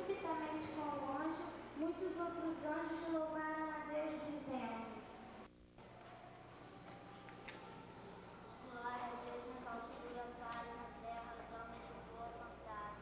subitamente com o anjo, muitos outros anjos louvaram a Deus, dizendo: glória a Deus nas alturas, paz na terra, os homens de boa vontade.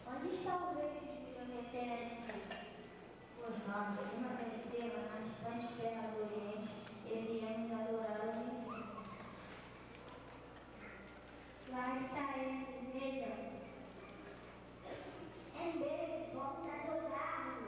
Onde está o rei que me conhecer assim? Os nomes de uma estrela na distante terra do Oriente, iremos adorá-lo em mim. Lá está ele, vejam. Em breve vamos adorá-lo.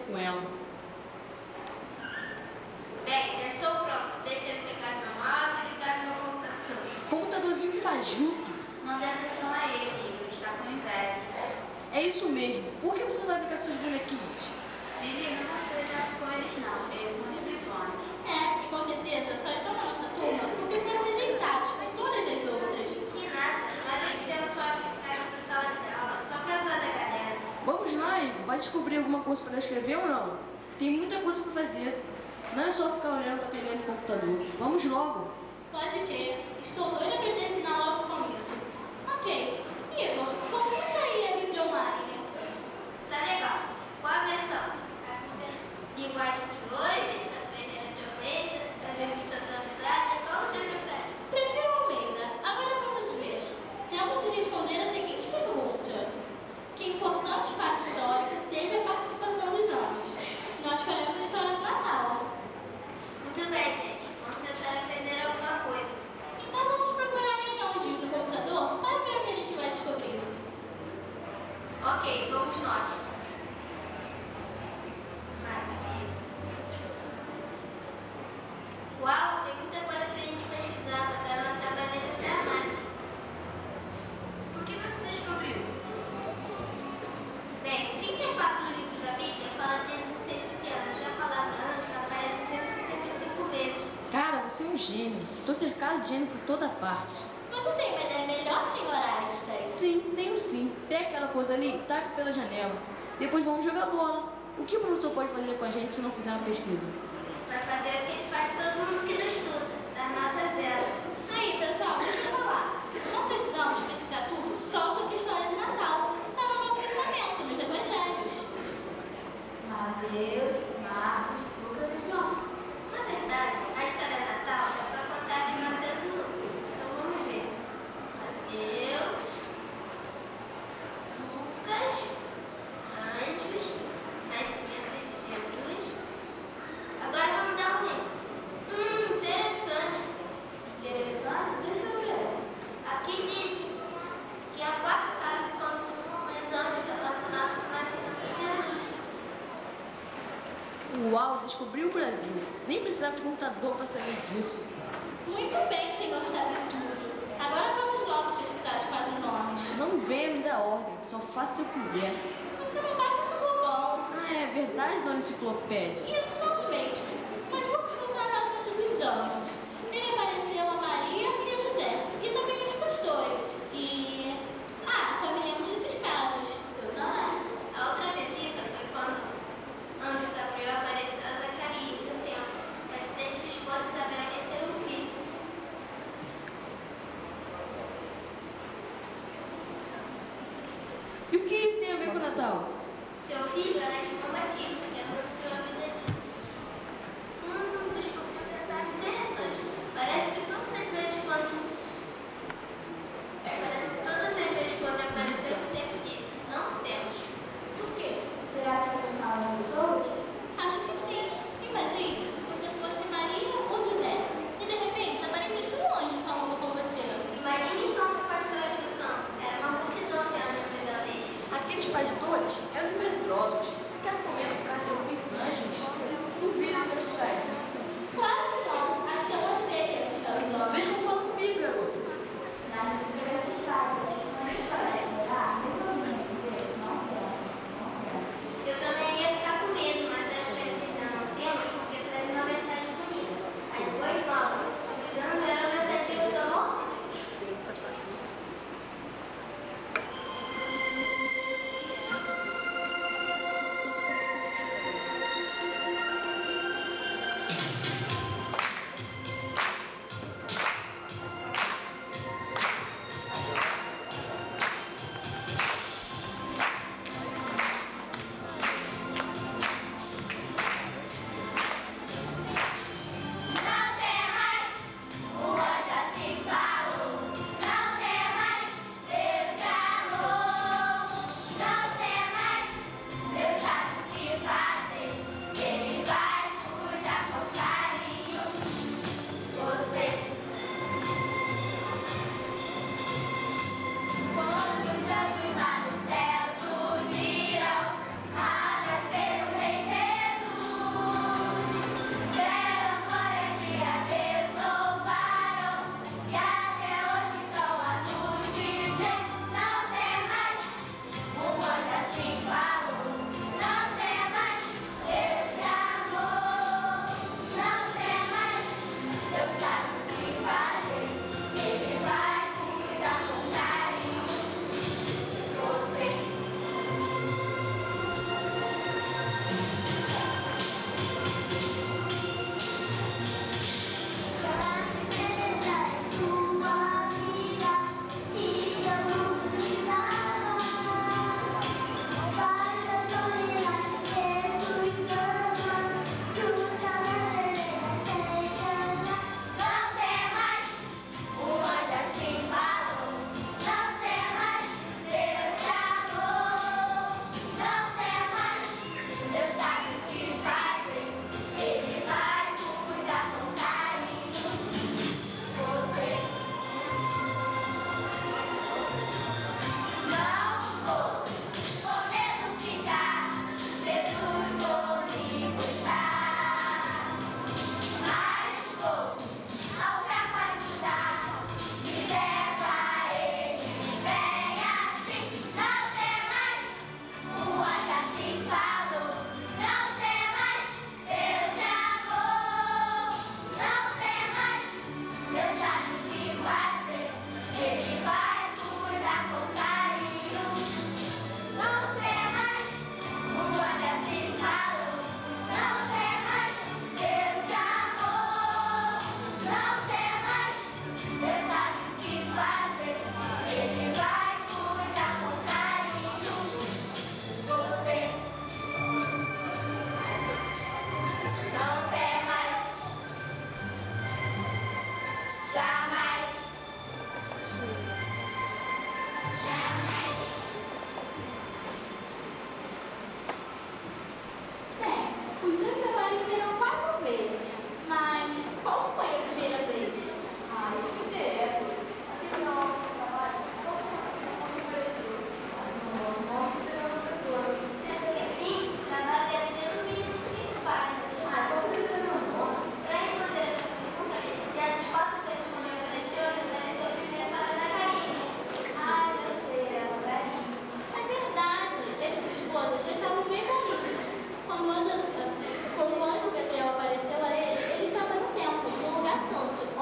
com ela. Bem, já estou pronto. Deixa eu pegar meu mouse e ligar meu computador. Computadorzinho fajuto. Mande atenção a ele, ele está com inveja. É isso mesmo. Por que você não vai brincar com seus bonequinhos? Lili, não vai brincar com eles não. Eles são ribrifones. É, e com certeza só estão na nossa turma porque foram rejeitados por todas as outras. Que nada, mas eles temos só ficar nessa sala de aula, só pra zoar da galera. Vamos lá, Igor. Vai descobrir alguma coisa para escrever ou não? Tem muita coisa para fazer. Não é só ficar olhando para a TV no computador. Vamos logo. Pode crer, estou doida pra terminar logo com isso. Ok, Igor, como funciona aí a Bíblia online? Tá legal. Qual a versão? Linguagem de hoje, a peneira de Almeida, a revista atualizada, qual você prefere? Prefiro Almeida. Agora vamos ver. Temos de responder a seguinte pergunta. Que importante fato histórico teve a participação dos anjos? Nós faremos a história do Natal. Muito bem, gente. Vamos tentar aprender alguma coisa. Então vamos procurar em anjos no computador para ver o que a gente vai descobrir. Ok, vamos nós. Maravilha. Uau, tem muita coisa pra gente pesquisar, vou dar uma trabalhada até a mais. O que você descobriu? Bem, 34 no livro da Bíblia fala de existência de anjos. Já a palavra anjo aparece 175 vezes. Cara, você é um gênio. Estou cercado de gênio por toda parte. Você tem uma ideia melhor, senhora Einstein? Sim, tenho sim. Pega aquela coisa ali e taca pela janela. Depois vamos jogar bola. O que o professor pode fazer com a gente se não fizer uma pesquisa? Vai fazer o que ele faz todo mundo que não estuda, dar nota zero. Aí, pessoal, deixa eu falar. Não precisamos pesquisar tudo só sobre a história de Natal. Está no Novo Testamento, nos Evangelhos. Mateus, Marcos, Lucas e João. Na verdade, a história de Natal é só contada em Mateus e Lucas. Então vamos ver. Mateus, Lucas, anjos, nascimento de Jesus. Agora vamos dar um link. Interessante. Interessante? Deixa eu ver. Aqui diz que há 4 casos continuam os anjos relacionados com o nascimento de Jesus. Uau, descobri o Brasil. Nem precisava de computador para saber disso. Muito bem, senhor sabe tudo. Agora vamos logo pesquisar os 4 nomes. Não venha me dar ordem, só faça se eu quiser. Você não passa de bobão. Ah, é verdade, dona enciclopédia. Isso mesmo. Mas vamos voltar ao assunto dos anjos. Ele apareceu a Maria e a José. E também os pastores. E... só me lembro desses casos. Eu também. A outra visita foi quando o anjo Gabriel apareceu a Zacarias no templo, para dizer que sua esposa Isabel ia ter um filho. E o que isso tem a ver com o Natal? Seu filho era João Batista, que anunciou a vida dele. Descobriu um detalhe interessante.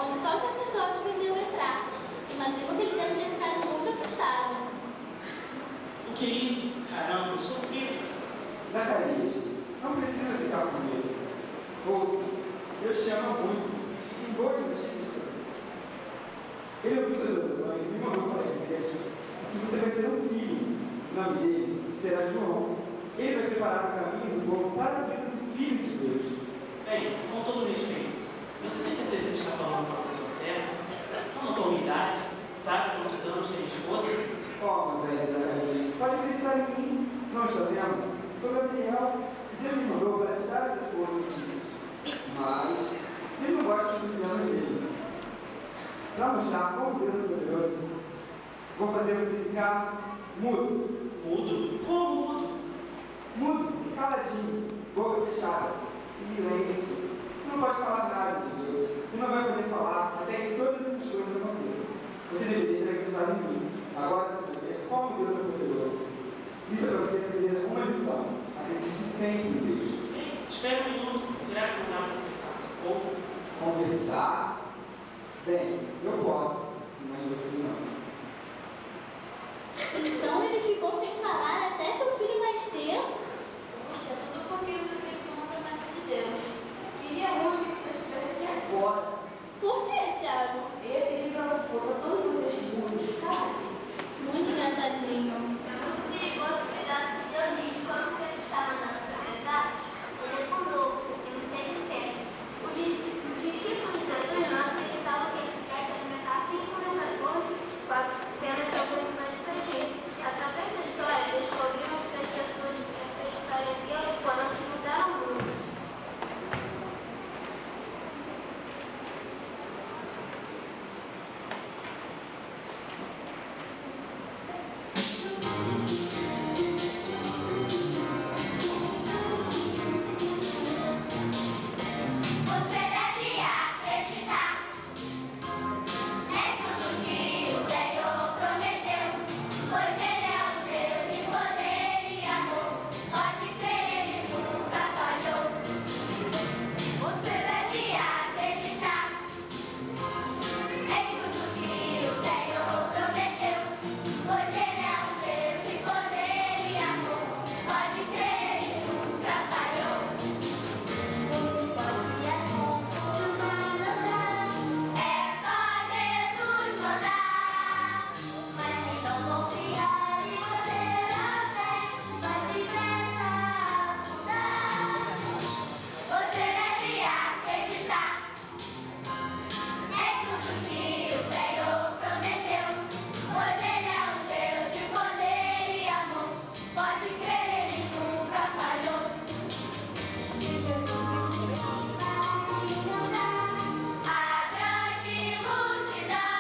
onde só os sacerdotes podiam entrar. Imagino que ele deve ter ficado muito assustado. O que é isso? Caramba, eu sou frito. Zacarias, não precisa ficar com medo. Ouça, Deus te ama muito e tem boas notícias para você. Ele ouviu suas orações e me mandou para dizer que você vai ter um filho. O nome dele será João. Ele vai preparar o caminho do povo para o vida do Filho de Deus. Bem, com todo respeito, você tem certeza que está falando com a pessoa certa? Não notou a minha idade? Sabe quantos anos tem minha esposa? Oh, meu velho Zacarias, pode acreditar em mim. Não está vendo? Sou Gabriel e Deus me mandou para te dar essas boas notícias. Mas Deus não gosta dos planos dele. Para mostrar como Deus é poderoso, vou fazer você ficar mudo. Mudo? Como mudo? Mudo, caladinho, boca fechada, silêncio. Você não pode falar nada de Deus. Você não vai poder falar até que todas essas coisas aconteçam. Você deveria ter acreditado em mim. Agora você vai ver como Deus é poderoso. Isso é para você aprender uma lição. Acredite sempre em Deus. Ei, espera um minuto. Será que não dá para conversar um pouco? Conversar? Bem, eu posso, mas você não. Então ele ficou sem falar até seu filho nascer? Puxa, tudo porque eu vivi uma promessa de Deus. Queria muito que você estivesse aqui agora. Por que, Tiago? Eu pedi para todos vocês juntos, tá? Muito engraçadinho. É muito perigoso cuidar do Deus e quando ele estava na sua verdade, ele fundou, ele esteve certo. Os discípulos de Jesus não acreditavam que ele pudesse alimentar 5 coisas com apenas alguns mais diferentes. Através da história, descobriram que as pessoas que acreditaram em Deus foram que mudaram muito. Você deve acreditar em tudo que o Senhor prometeu, pois Ele é um Deus de poder e amor. Pode crer, Ele nunca falhou. Você deve acreditar em tudo que o Senhor prometeu, pois Ele é um Deus de poder e amor. Pode crer, Ele nunca falhou. É só Jesus mandar, mas se não confiar e manter a fé, vai viver mudar. Você deve acreditar em tudo que o Senhor prometeu, pois Ele é um Deus de poder e amor. Pode crer, Ele nunca falhou. Se Jesus a grande multidão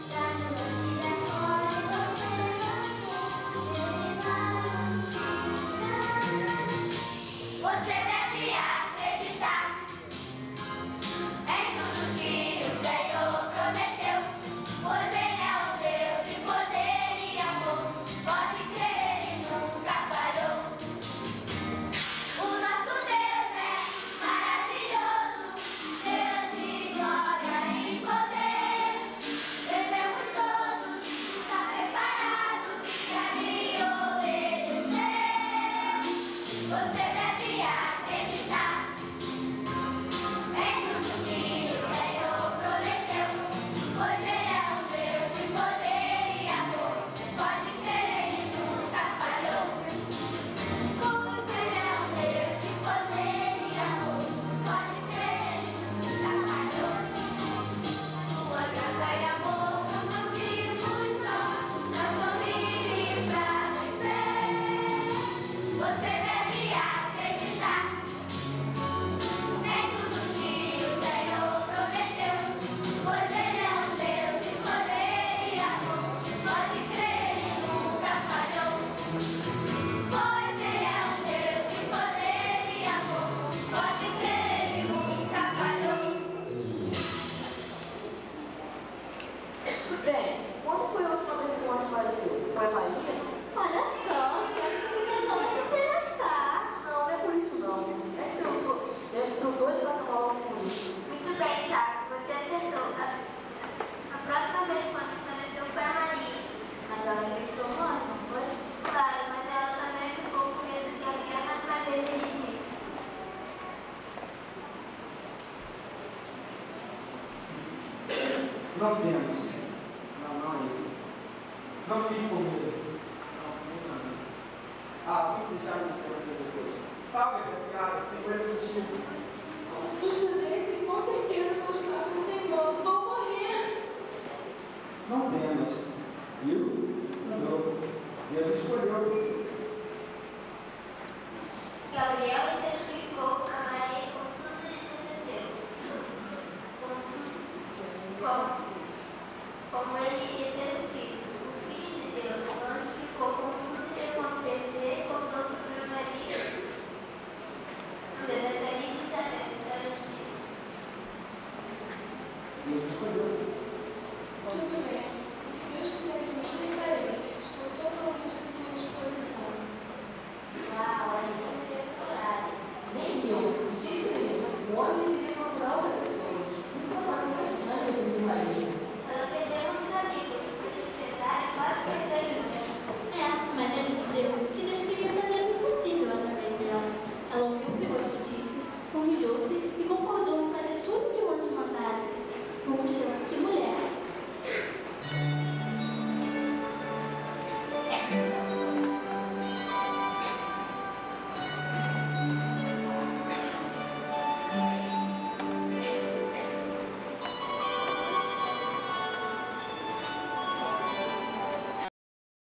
da noite da escola e você deve acreditar em tudo que o Senhor prometeu, pois Ele é um Deus de poder e amor. Pode crer, Ele nunca falhou. O nosso Deus é maravilhoso, Deus de glória e poder. Devemos todos estar preparados para lhe obedecer. Você deve acreditar em tudo que o Senhor prometeu, pois Ele é um Deus de poder e amor. Pode crer, Ele nunca falhou. Pois Ele é um Deus de poder e amor. Pode crer, Ele nunca falhou. Sua graça e amor são motivos nossos, não vão livre pra vencer. Você deve acreditar Não temos. Não é isso. Não fique com medo. Não. Vamos deixar de fazer depois. Salve, apreciado, Senhor é contigo. Com um susto desse, com certeza vou estar com o Senhor. Vou morrer. Não temas. Viu? Senhor, Deus escolheu você. Gabriel intercedeu